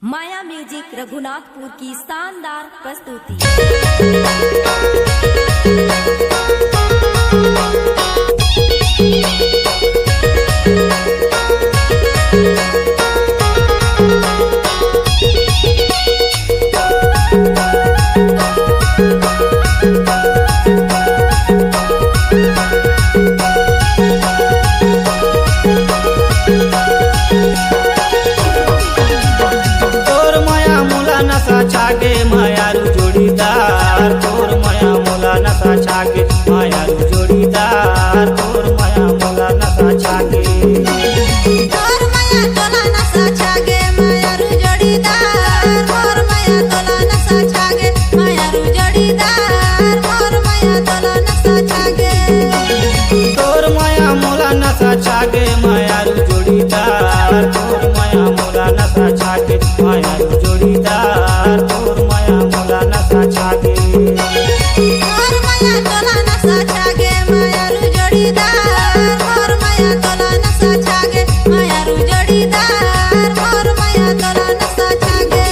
माया music Raghunathpur की शानदार प्रस्तुति। छागे मायारू जोड़ीदार तोर माया मोला नशा छागे मायारू जोड़ीदार तोर माया मोला नशा छागे तोर माया तोला नशा छागे मायारू जोड़ीदार तोर माया तोला नशा छागे मायारू जोड़ीदार तोर माया तोला नशा छागे तोर माया मोला नशा छागे मायारू जोड़ीदार तोर माया मोला नशा छागे मायारू जोड़ीदार तोर माया मोला नशा छागे तोर माया तोला नशा छागे मायारू जोड़ीदार तोर माया तोला नशा छागे मायारू जोड़ीदार तोर माया तोला नशा छागे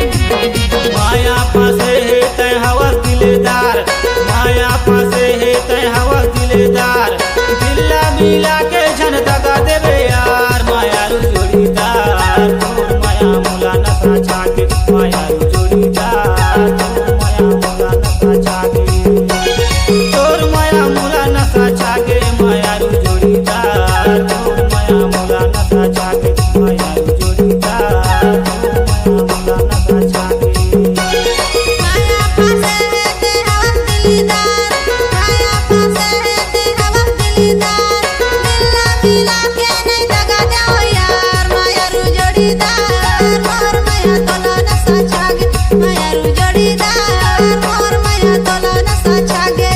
माया पासे है तै हवस दिलदार माया पासे है तै हवस दिलदार दिल्ला मिला के झन दगा देवे यार मायारू जोड़ीदार तोर माया मोला नशा छागे मायारू जोड़ीदार तोर माया मोला नशा छागे तोर माया मोला नशा छागे मायारू जोड़ीदार तोर माया मोला नशा छागे मायारू जोड़ीदार तोर माया मोला नशा छागे माया पासे है ते हवस दिलदार माया पासे है ते हवस दिलदार दिल्ला मिला के नहीं दगा जाओ यार मायारू जोड़ीदार मोर माया तोला नशा छागे मायारू जोड़ीदार मोर माया तोला नशा छागे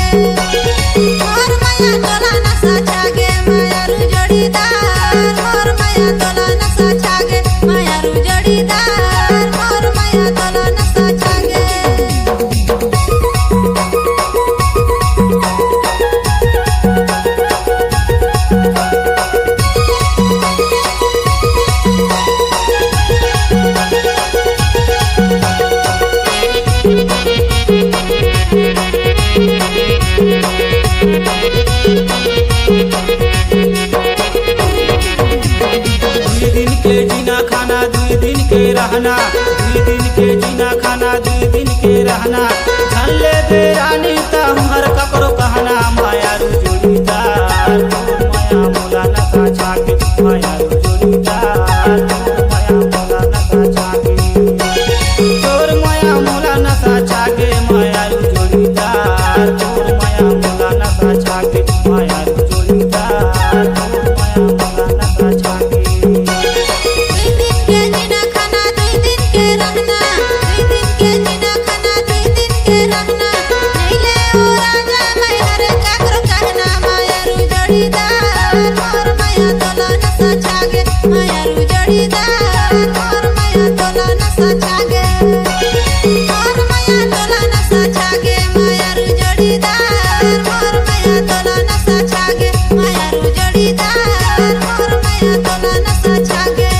मोर माया तोला नशा छागे मायारू जोड़ीदार मोर माया तोला नशा छागे मायारू जोड़ीदार मोर माया तोला नशा छागे दुई दिन के जीना खाना दुई दिन के रहना दुई दिन के जीना खाना दुई दिन के रहना झल्ले बेरानी तमहर ककरो कहना मायारू जोड़ीदार तोर माया मोला नशा छागे मायारू जोड़ीदार तोर माया मोला नशा छागे तोर माया मोला नशा छागे मायारू जोड़ीदार तोर माया मोला नशा छागे मायारू जोड़ीदार तोर माया मोला नशा छागे दुई दिन के जीना खाना दुई दिन के रहना दुई दिन के जीना खाना दुई दिन के रहना नीले ओ राजा मैं हर काकरो कहना मायारू जोड़ीदार मोर माया तोला नशा छागे मायारू जोड़ीदार मोर माया तोला नशा छागे मोर माया तोला नशा छागे मायारू जोड़ीदार मोर माया तोला नशा छागे मायारू जोड़ीदार मोर माया तोला नशा छागे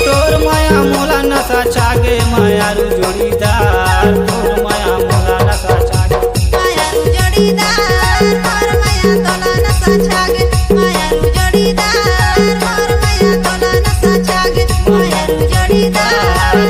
तोर माया मोला नशा छागे मायारू जोड़ीदार तोर माया मोला नशा छागे मायारू जोड़ीदार मोर माया तोला नशा छागे मायारू जोड़ीदार मोर माया तोला नशा छागे मायारू जोड़ीदार